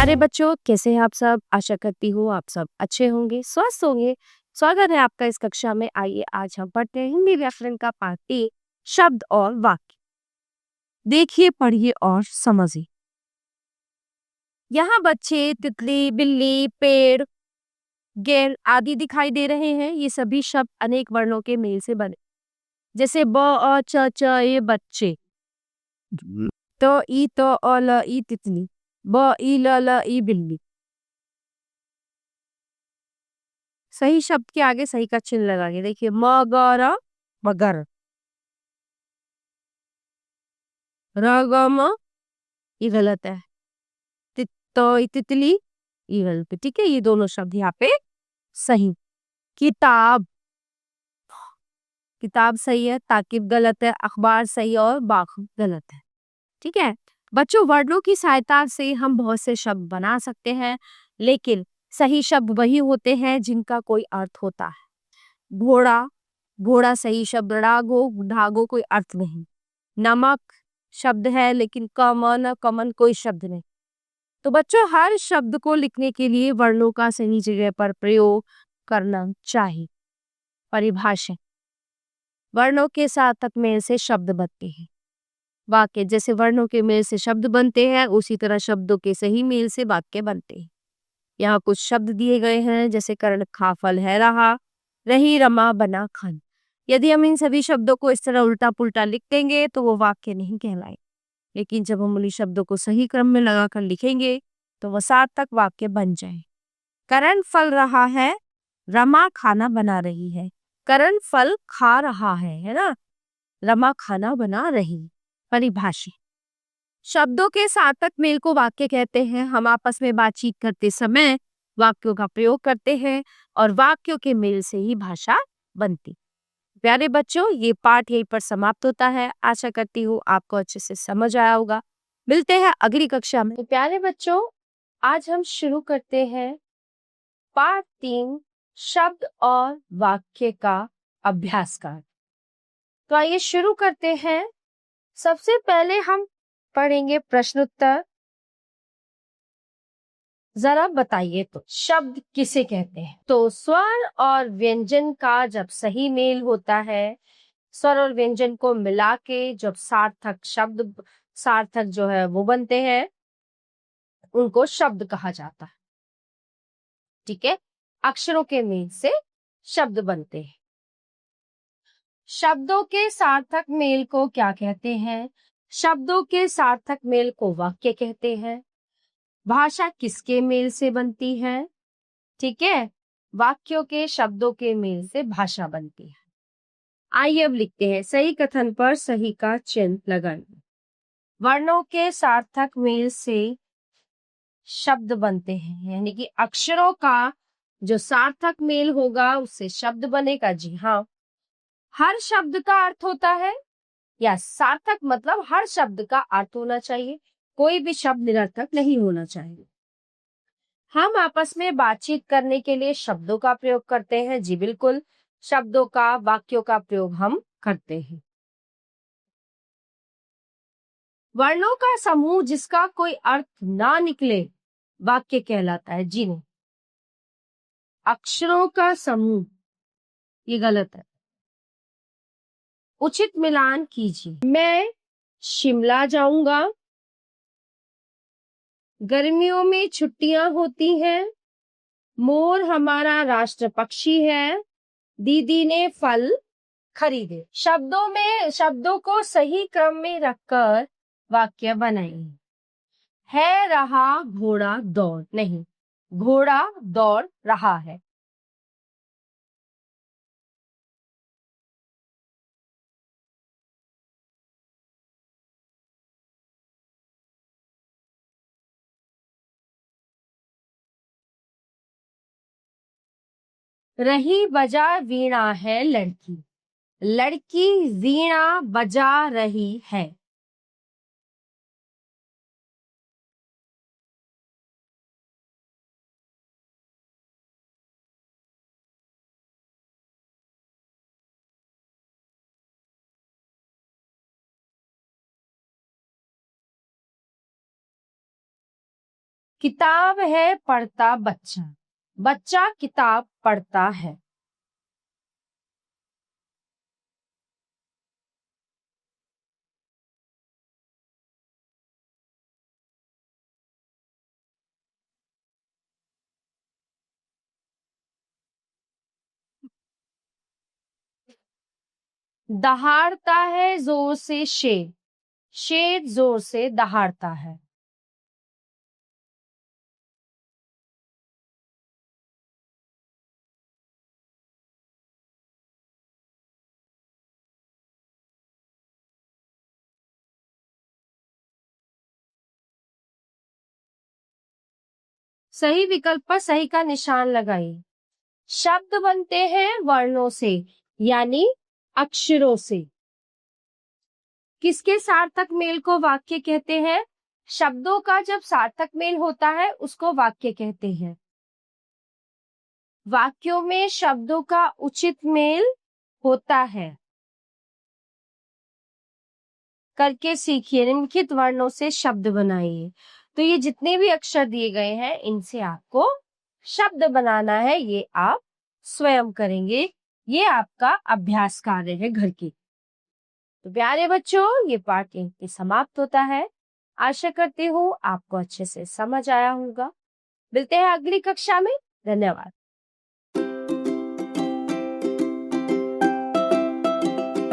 प्यारे बच्चों, कैसे हैं आप सब? आशा करती हूँ आप सब अच्छे होंगे, स्वस्थ होंगे। स्वागत है आपका इस कक्षा में। आइए आज हम पढ़ते हैं हिंदी व्याकरण का पाठ 3 शब्द और वाक्य। देखिए, पढ़िए और समझिए। यहाँ बच्चे तितली, बिल्ली, पेड़, गेंद आदि दिखाई दे रहे हैं। ये सभी शब्द अनेक वर्णों के मेल से बने, जैसे ब, अ, च, ये बच्चे, त, ई, त, अ, ल, ई तितली, ब, ई, ल, ई बिल्ली। सही शब्द के आगे सही का चिन्ह लगाएंगे। देखिए, मगर, मगर, रगम, ये गलत है। तितली, ये गलत है। ठीक है, ये दोनों शब्द यहाँ पे सही। किताब, किताब सही है, ताकिब गलत है, अखबार सही और बाख गलत है। ठीक है बच्चों, वर्णों की सहायता से हम बहुत से शब्द बना सकते हैं, लेकिन सही शब्द वही होते हैं जिनका कोई अर्थ होता है। घोड़ा, घोड़ा सही शब्द। रागो, ढागो कोई अर्थ नहीं। नमक शब्द है, लेकिन कमन, कमन कोई शब्द नहीं। तो बच्चों, हर शब्द को लिखने के लिए वर्णों का सही जगह पर प्रयोग करना चाहिए। परिभाषा, वर्णों के सार्थक मेल से शब्द बनते हैं। वाक्य, जैसे वर्णों के मेल से शब्द बनते हैं, उसी तरह शब्दों के सही मेल से वाक्य बनते हैं। यहाँ कुछ शब्द दिए गए हैं, जैसे कर्ण, खा, फल, है, रहा, रही, रमा, बना, खन। यदि हम इन सभी शब्दों को इस तरह उल्टा पुल्टा लिख देंगे तो वो वाक्य नहीं कहलाए, लेकिन जब हम उन्हीं शब्दों को सही क्रम में लगाकर लिखेंगे तो वह सार्थक वाक्य बन जाए। करण फल रहा है, रमा खाना बना रही है। करण फल खा रहा है ना? रमा खाना बना रही। परिभाषा, शब्दों के सार्थक मेल को वाक्य कहते हैं। हम आपस में बातचीत करते समय वाक्यों का प्रयोग करते हैं और वाक्यों के मेल से ही भाषा बनती। प्यारे बच्चों, ये पाठ यहीं पर समाप्त होता है। आशा करती हूँ आपको अच्छे से समझ आया होगा। मिलते हैं अगली कक्षा में। तो प्यारे बच्चों, आज हम शुरू करते हैं पाठ 3 शब्द और वाक्य का अभ्यास का। तो आइए शुरू करते हैं। सबसे पहले हम पढ़ेंगे प्रश्नोत्तर। जरा बताइए तो शब्द किसे कहते हैं? तो स्वर और व्यंजन का जब सही मेल होता है, स्वर और व्यंजन को मिला के जब सार्थक शब्द, सार्थक जो है वो बनते हैं, उनको शब्द कहा जाता है। ठीक है, अक्षरों के मेल से शब्द बनते हैं। शब्दों के सार्थक मेल को क्या कहते हैं? शब्दों के सार्थक मेल को वाक्य कहते हैं। भाषा किसके मेल से बनती है? ठीक है, वाक्यों के शब्दों के मेल से भाषा बनती है। आइए अब लिखते हैं। सही कथन पर सही का चिन्ह लगाएं। वर्णों के सार्थक मेल से शब्द बनते हैं, यानी कि अक्षरों का जो सार्थक मेल होगा उससे शब्द बनेगा। जी हाँ, हर शब्द का अर्थ होता है, या सार्थक मतलब हर शब्द का अर्थ होना चाहिए, कोई भी शब्द निरर्थक नहीं होना चाहिए। हम आपस में बातचीत करने के लिए शब्दों का प्रयोग करते हैं। जी बिल्कुल, शब्दों का, वाक्यों का प्रयोग हम करते हैं। वर्णों का समूह जिसका कोई अर्थ ना निकले वाक्य कहलाता है। जी नहीं, अक्षरों का समूह, ये गलत है। उचित मिलान कीजिए। मैं शिमला जाऊंगा। गर्मियों में छुट्टियां होती हैं। मोर हमारा राष्ट्र पक्षी है। दीदी ने फल खरीदे। शब्दों में शब्दों को सही क्रम में रखकर वाक्य बनाइए। है रहा घोड़ा दौड़, नहीं, घोड़ा दौड़ रहा है। रही बजा वीणा है लड़की। लड़की वीणा बजा रही है। किताब है पढ़ता बच्चा, बच्चा किताब पढ़ता है। दहाड़ता है जोर से शेर, शेर जोर से दहाड़ता है। सही विकल्प पर सही का निशान लगाइए। शब्द बनते हैं वर्णों से, यानी अक्षरों से। किसके सार्थक मेल को वाक्य कहते हैं? शब्दों का जब सार्थक मेल होता है उसको वाक्य कहते हैं। वाक्यों में शब्दों का उचित मेल होता है। करके सीखिए, निम्नलिखित वर्णों से शब्द बनाइए। तो ये जितने भी अक्षर दिए गए हैं इनसे आपको शब्द बनाना है, ये आप स्वयं करेंगे। ये आपका अभ्यास कार्य है घर की। तो प्यारे बच्चों, ये पाठ यहीं पे समाप्त होता है। आशा करती हूँ आपको अच्छे से समझ आया होगा। मिलते हैं अगली कक्षा में। धन्यवाद।